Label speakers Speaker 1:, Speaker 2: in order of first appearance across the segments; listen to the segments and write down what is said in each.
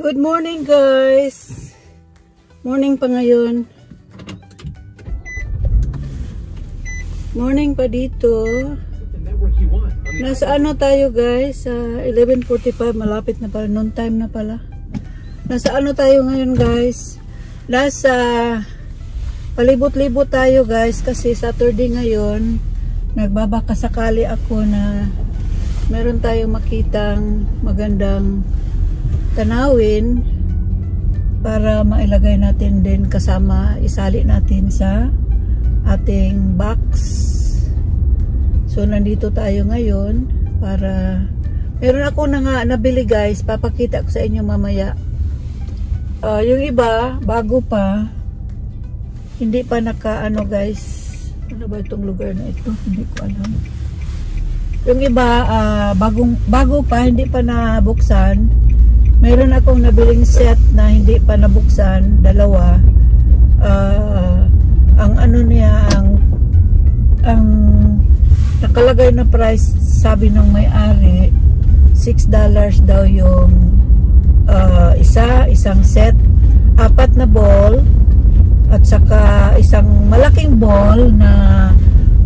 Speaker 1: Good morning guys. Morning pa ngayon. Morning pa dito. Nasa ano tayo guys? 11:45, malapit na pala. Noon time na pala. Nasa ano tayo ngayon guys? Nasa palibot-libot tayo guys kasi Saturday ngayon. Nagbabaka sakali ako na meron tayong makitang magandang tanawin para mailagay natin din kasama, isali natin sa ating box. So nandito tayo ngayon para meron ako na nga nabili guys, papakita ko sa inyo mamaya. Yung iba bago pa, hindi pa naka-ano guys, ano ba itong lugar na ito, hindi ko alam. Yung iba bago pa, hindi pa nabuksan. Mayroon akong nabiling set na hindi pa nabuksan, dalawa. Ang ano niya, ang nakalagay na price, sabi ng may-ari, $6 daw yung isang set, 4 na ball, at saka isang malaking ball na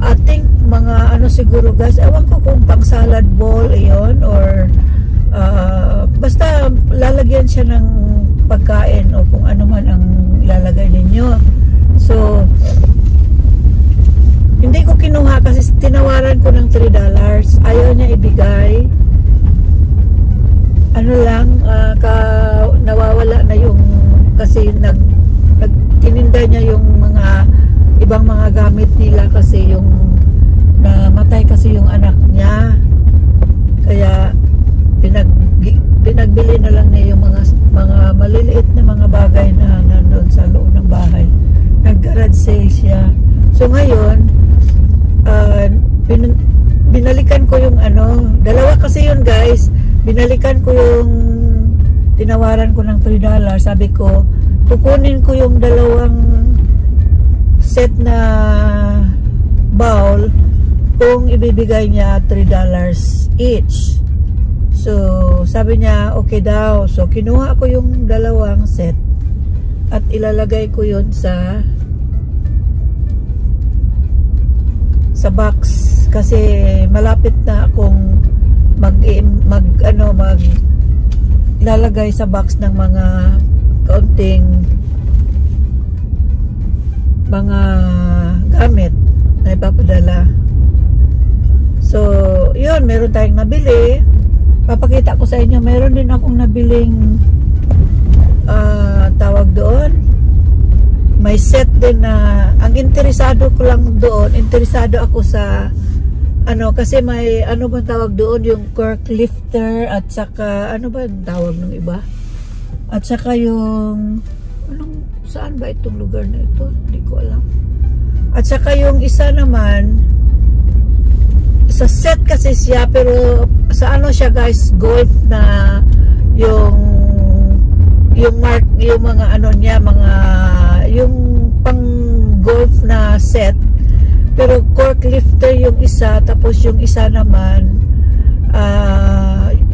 Speaker 1: I think mga ano siguro guys, ewan ko kung pang salad ball iyon or basta lalagyan siya ng pagkain o kung ano man ang lalagay ninyo. So hindi ko kinuha kasi tinawaran ko ng $3, ayaw niya ibigay. Ano lang, nawawala na yung kasi tininda niya yung mga ibang mga gamit nila kasi yung namatay kasi yung anak niya, kaya pinagbili na lang niya yung mga maliliit na mga bagay na nandun sa loob ng bahay. Nag-garage sale siya. So ngayon binalikan ko yung ano, dalawa kasi yun guys, binalikan ko yung tinawaran ko ng $3. Sabi ko kukunin ko yung dalawang set na bowl kung ibibigay niya $3 each. So sabi niya okay daw. So kinuha ko yung dalawang set at ilalagay ko yun sa box kasi malapit na akong lalagay sa box ng mga kaunting mga gamit na ipapadala. So yun, meron tayong nabili, papakita ko sa inyo. Meron din akong nabiling tawag doon, may set din na ang interesado ko lang doon, interesado ako sa ano, kasi may ano ba tawag doon, yung cork lifter at saka ano ba tawag ng iba, at saka yung saan ba itong lugar na ito, hindi ko alam. At saka yung isa naman sa set kasi siya, pero sa ano siya guys, golf na yung mga ano niya, yung pang golf na set, pero cork lifter yung isa, tapos yung isa naman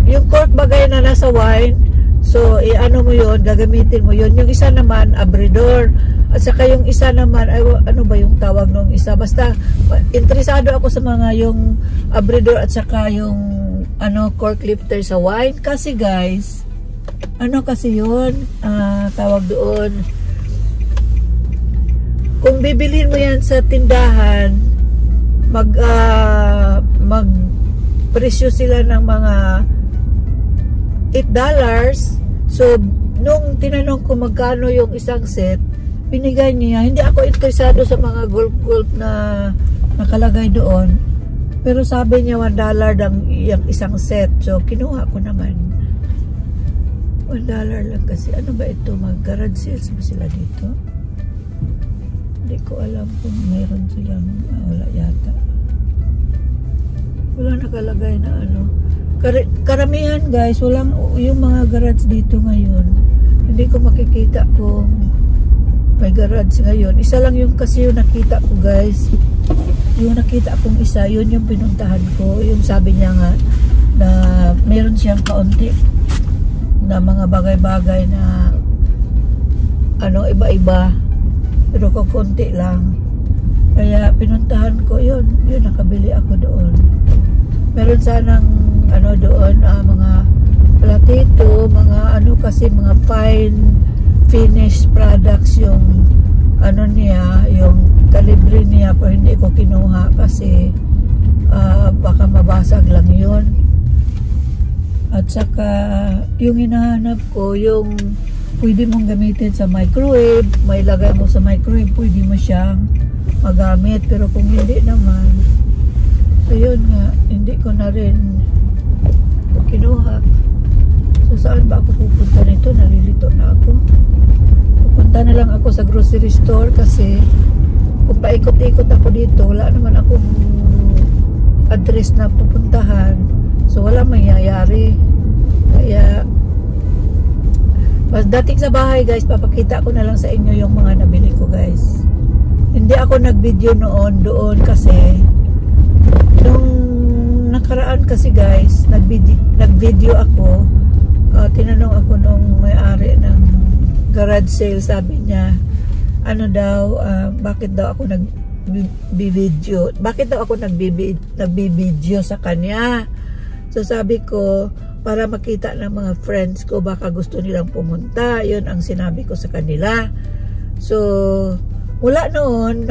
Speaker 1: yung cork bagay na nasa wine. So ano mo yun, gagamitin mo yun. Yung isa naman abridor, at saka yung isa naman ano ba yung tawag nung isa, basta interesado ako sa mga yung abridor at saka yung ano cork lifter sa wine kasi guys, ano kasi yun, tawag doon, kung bibilhin mo yan sa tindahan, mag presyo sila ng mga $8. So nung tinanong ko magkano yung isang set, binigay niya. Hindi ako interesado sa mga golf na nakalagay doon, pero sabi niya $1 yung isang set. So kinuha ko naman. $1 lang kasi. Ano ba ito? Mag-garage sales ba sila dito? Hindi ko alam kung mayroon silang wala yata. Wala nakalagay na ano. Karamihan guys, walang yung mga garage dito ngayon. Hindi ko makikita kung may garage ngayon. Isa lang yung kasi yung nakita ko guys. Yung nakita kong isa, yun yung pinuntahan ko. Yung sabi niya nga na meron siyang kaunti na mga bagay-bagay na ano, iba-iba, pero kukunti lang. Kaya pinuntahan ko yun, nakabili ako doon. Meron sanang ano doon, mga platito, mga ano kasi, mga fine finished products yung ano niya, yung kalibre niya, pero hindi ko kinuha kasi baka mabasag lang yun. At saka yung hinahanap ko, yung pwede mong gamitin sa microwave, may lagay mo sa microwave, pwede mo siyang magamit. Pero kung hindi naman, ayun nga, hindi ko na rin kinuha. So saan ba ako pupunta nito? Nalilito na ako. Pupunta na lang ako sa grocery store kasi kung paikot-ikot ako dito, wala naman akong address na pupuntahan. So wala mangyayari. Kaya dating sa bahay guys, papakita ko na lang sa inyo yung mga nabili ko guys. Hindi ako nag-video noon doon kasi nung nakaraan kasi guys, nag-video ako. Tinanong ako nung may-ari ng garage sale, sabi niya ano daw, bakit daw ako nag-video, bakit daw ako nag-video sa kanya. So sabi ko, para makita ng mga friends ko, baka gusto nilang pumunta. Yun ang sinabi ko sa kanila. So mula noon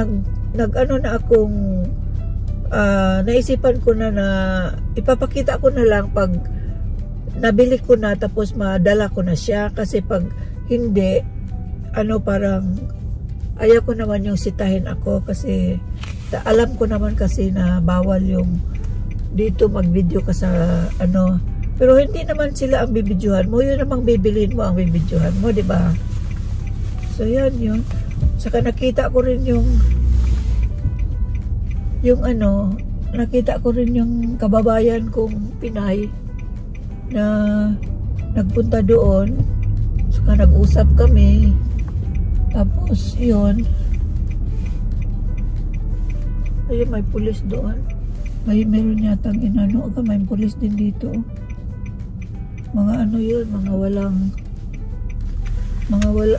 Speaker 1: nag-ano na akong naisipan ko na ipapakita ko na lang pag nabili ko na, tapos madala ko na siya. Kasi pag hindi, ano, parang ayaw ko naman yung sitahin ako kasi alam ko naman kasi na bawal yung dito mag-video ka sa ano. Pero hindi naman sila ang bibidyohan mo, yun namang bibilin mo ang bibidyohan mo, di ba? So yan yun. Saka nakita ko rin yung ano, nakita ko rin yung kababayan kong Pinay na nagpunta doon. Saka nag-usap kami. Tapos yun, ayun, may pulis doon. Meron yatang inano, may pulis din dito. Mga ano yun,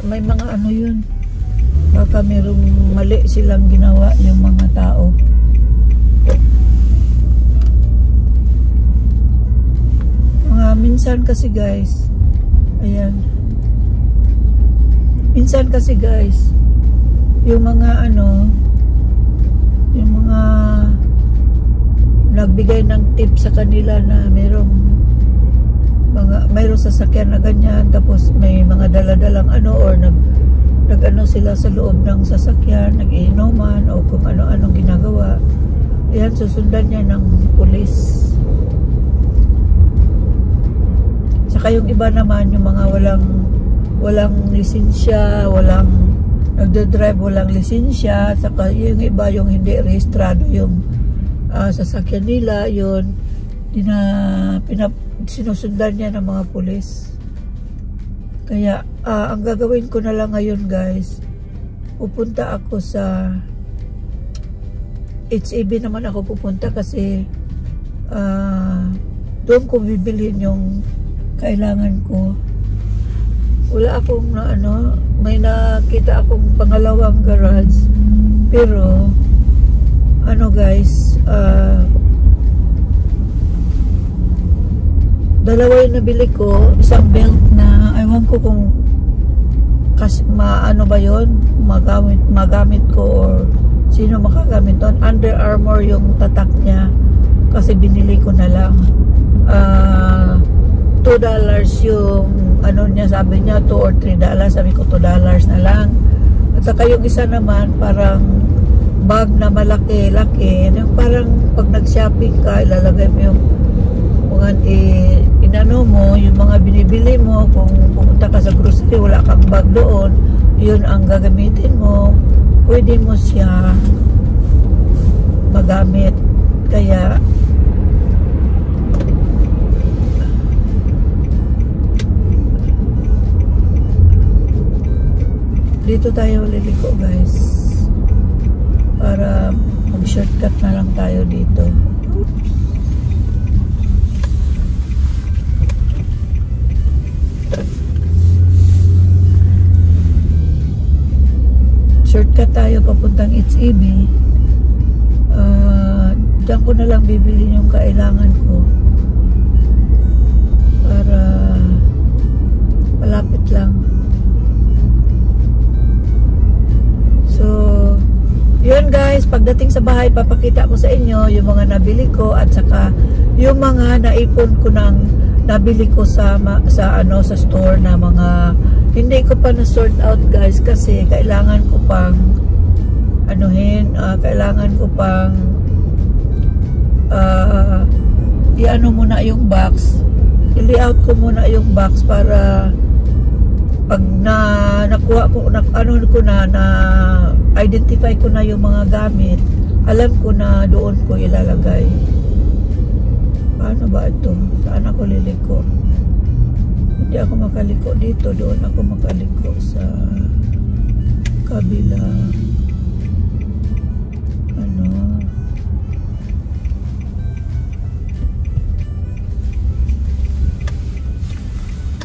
Speaker 1: may mga ano yun, baka merong mali silang ginawa yung mga tao. Minsan kasi guys, ayan, minsan kasi guys, yung mga ano, yung mga nagbigay ng tip sa kanila na mayroong sasakyan na ganyan, tapos may mga daladalang ano, or nag-ano sila sa loob ng sasakyan, nag-iinuman o kung ano-anong ginagawa. Ayan, susundan niya ng pulis. Saka yung iba naman, yung mga walang lisensya, nagdodrive, walang lisensya. Saka yung iba, yung hindi rehistrado yung sasakyan nila, yun sinusundan niya ng mga pulis. Kaya ang gagawin ko na lang ngayon guys, pupunta ako sa HEB naman ako pupunta kasi doon ko bibilhin yung kailangan ko. Wala akong may nakita akong pangalawang garage, pero ano guys, dalawa yung nabili ko, isang belt na ewan ko kung ano ba yun, magamit ko or sino makagamit doon. Under Armour yung tatak niya kasi binili ko na lang. $2 yung ano niya, sabi niya $2 or $3, sabi ko $2 na lang. At saka yung isa naman parang bag na malaki-laki, yung parang pag nag-shopping ka, ilalagay mo yung mga inano mo, yung mga binibili mo. Kung pumunta ka sa grocery, wala kang bag doon, yun ang gagamitin mo, pwede mo siya magamit. Kaya dito tayo liliko guys, para mag-shortcut na lang tayo dito. Oops. papuntang HEB. Diyan ko na lang bibili yung kailangan ko para malapit lang. So yun guys, pagdating sa bahay papakita ko sa inyo yung mga nabili ko at saka yung mga naipon ko ng nabili ko sa store na mga hindi ko pa na sort out guys, kasi kailangan ko pang kailangan ko pang i-ano muna yung box, i-layout ko muna yung box para pag nakuha ko na identify ko na yung mga gamit, alam ko na doon ko ilalagay. Paano ba ito? Saan ako liliko? Hindi ako makaliko dito, doon ako makaliko sa kabila.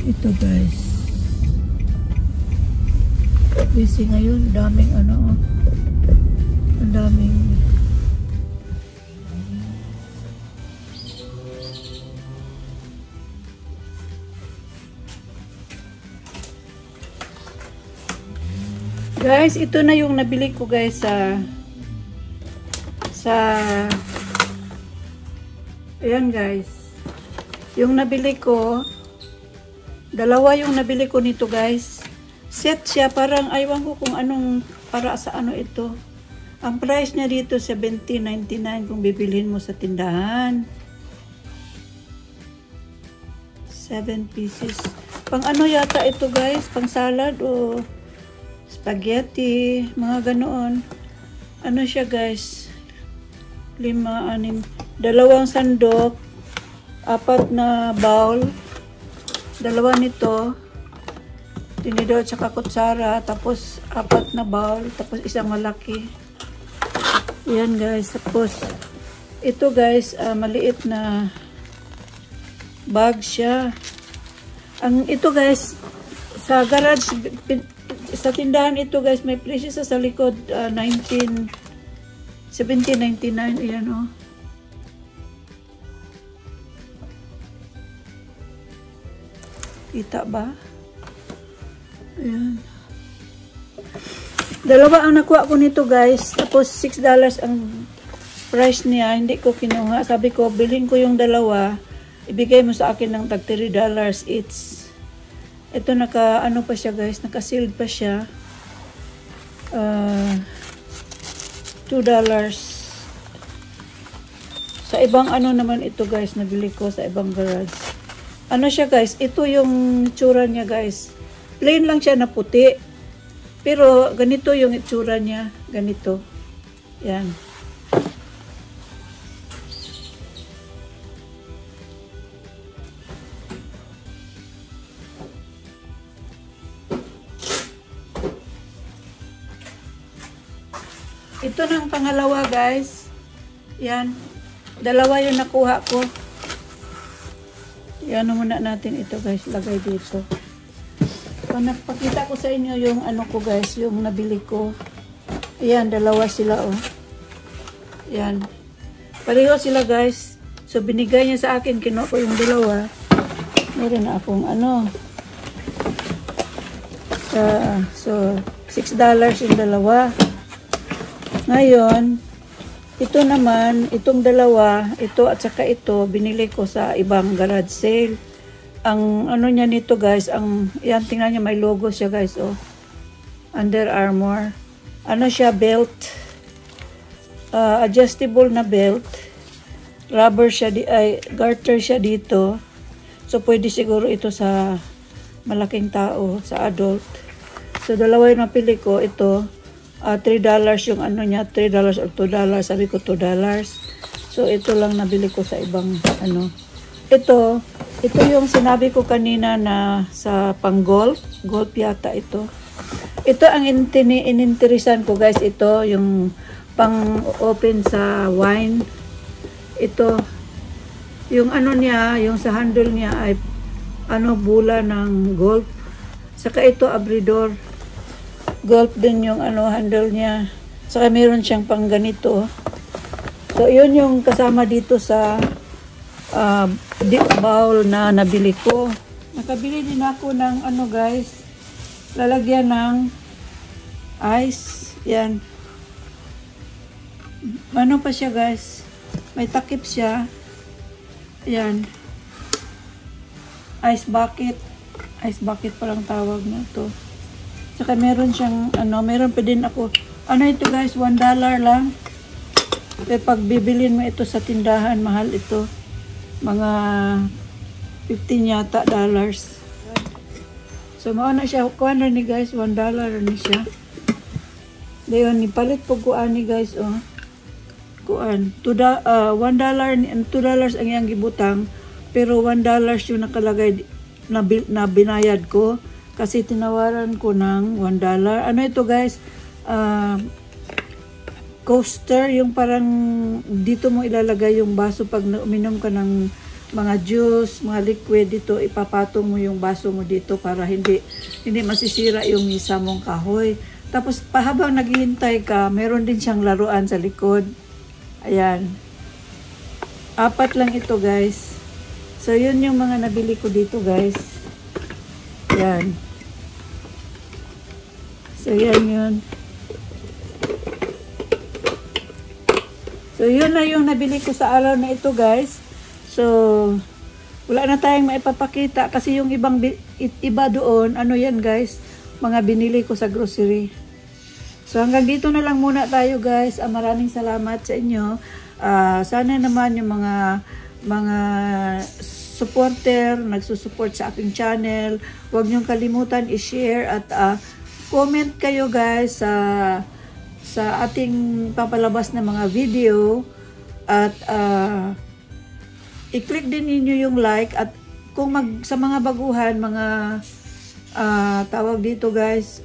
Speaker 1: Ito guys, busy ngayon, daming ang daming guys. Ito na yung nabili ko guys ayan guys, yung nabili ko, dalawa yung nabili ko nito guys. Set siya, parang aywan ko kung anong, para sa ano ito. Ang price niya dito $17.99 kung bibilhin mo sa tindahan. 7 pieces. Pang ano yata ito guys, pang salad o spaghetti, mga ganoon. Ano siya guys? 5, 6, dalawang sandok, 4 na bowl, dalawa nito, tinidor at saka kutsara, tapos 4 na bowl, tapos isang malaki. Yan guys. Tapos ito guys, maliit na bag siya. Ito guys, sa garage, sa tindahan ito guys, may presyo sa likod, $17.99. Ayan o. Kita ba? Ayan. Dalawa ang nakuha ko nito guys. Tapos $6 ang price niya. Hindi ko kinuha. Sabi ko, bilhin ko yung dalawa. Ibigay mo sa akin ng tag $3 each. Ito ano pa siya guys. Naka-sealed pa siya. $2. Sa ibang ano naman ito guys. Nabili ko sa ibang garage. Ano siya guys, ito yung itsura niya guys. Plain lang siya na puti. Pero ganito yung itsura niya. Ganito. Yan. Ito ng pangalawa guys. Yan. Dalawa yung nakuha ko. Yan muna natin ito guys, lagay dito. So, napakita ko sa inyo yung ano ko guys, yung nabili ko. Ayan, dalawa sila oh. Ayan. Pareho sila guys. So binigay niya sa akin, kinuha ko yung dalawa. Meron na akong ano. So $6 yung dalawa. Ngayon, ito naman, itong dalawa, ito at saka ito, binili ko sa ibang garage sale. Ang ano niya nito guys, yan, tingnan niya, may logo siya guys, oh. Under Armour. Ano siya, belt. Adjustable na belt. Rubber siya, garter siya dito. So, pwede siguro ito sa malaking tao, sa adult. So, dalawa yung napili ko, ito. $3 yung ano niya, $3 or $2. Sabi ko $2. So, ito lang nabili ko sa ibang ano. Ito yung sinabi ko kanina na sa pang-golf. Golf yata ito. Ito ang ininteresan ko guys. Ito yung pang-open sa wine. Ito. Yung ano niya, yung sa handle niya ay ano, bula ng golf. Saka ito, abridor. Golf din yung ano, handle niya. Saka meron siyang pang ganito. So, yun yung kasama dito sa dip bowl na nabili ko. Nakabili din ako ng ano guys, lalagyan ng ice. Yan. Ano pa siya guys? May takip siya. Yan. Ice bucket. Ice bucket palang tawag na ito. Saka meron siyang, meron pa din ako. Ano ito guys? $1 lang. Pero pag bibilin mo ito sa tindahan, mahal ito. Mga 15 yata dollars. So, mauna siya. Kuha na ni guys. $1 na siya. Dayon, nipalit po kuhaan ni guys. Oh. Kuhaan. $1 and $2 ang iyang gibutang. Pero $1 yung nakalagay na binayad ko. Kasi tinawaran ko ng $1. Ano ito guys? Coaster, yung parang dito mo ilalagay yung baso pag uminom ka ng mga juice, mga liquid dito, ipapatong mo yung baso mo dito para hindi masisira yung misa mong kahoy. Tapos habang naghihintay ka, meron din siyang laruan sa likod. Ayan. 4 lang ito guys. So yun yung mga nabili ko dito guys. Ayan. So yan yun. So, yun na yung nabili ko sa araw na ito, guys. So, wala na tayong maipapakita kasi yung iba doon, ano yan, guys, mga binili ko sa grocery. So, hanggang dito na lang muna tayo, guys. Maraming salamat sa inyo. Sana naman yung mga supporter, nagsusupport sa aking channel, huwag niyong kalimutan i-share at comment kayo, guys, sa ating papalabas na mga video at i-click din niyo yung like at kung sa mga baguhan, mga tawag dito guys,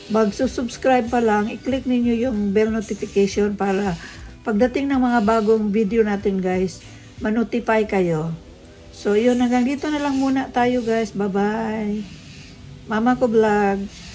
Speaker 1: mag-subscribe pa lang, i-click niyo yung bell notification para pagdating ng mga bagong video natin guys, ma-notify kayo. So yun, hanggang dito na lang muna tayo guys. Bye bye. Mama ko vlog.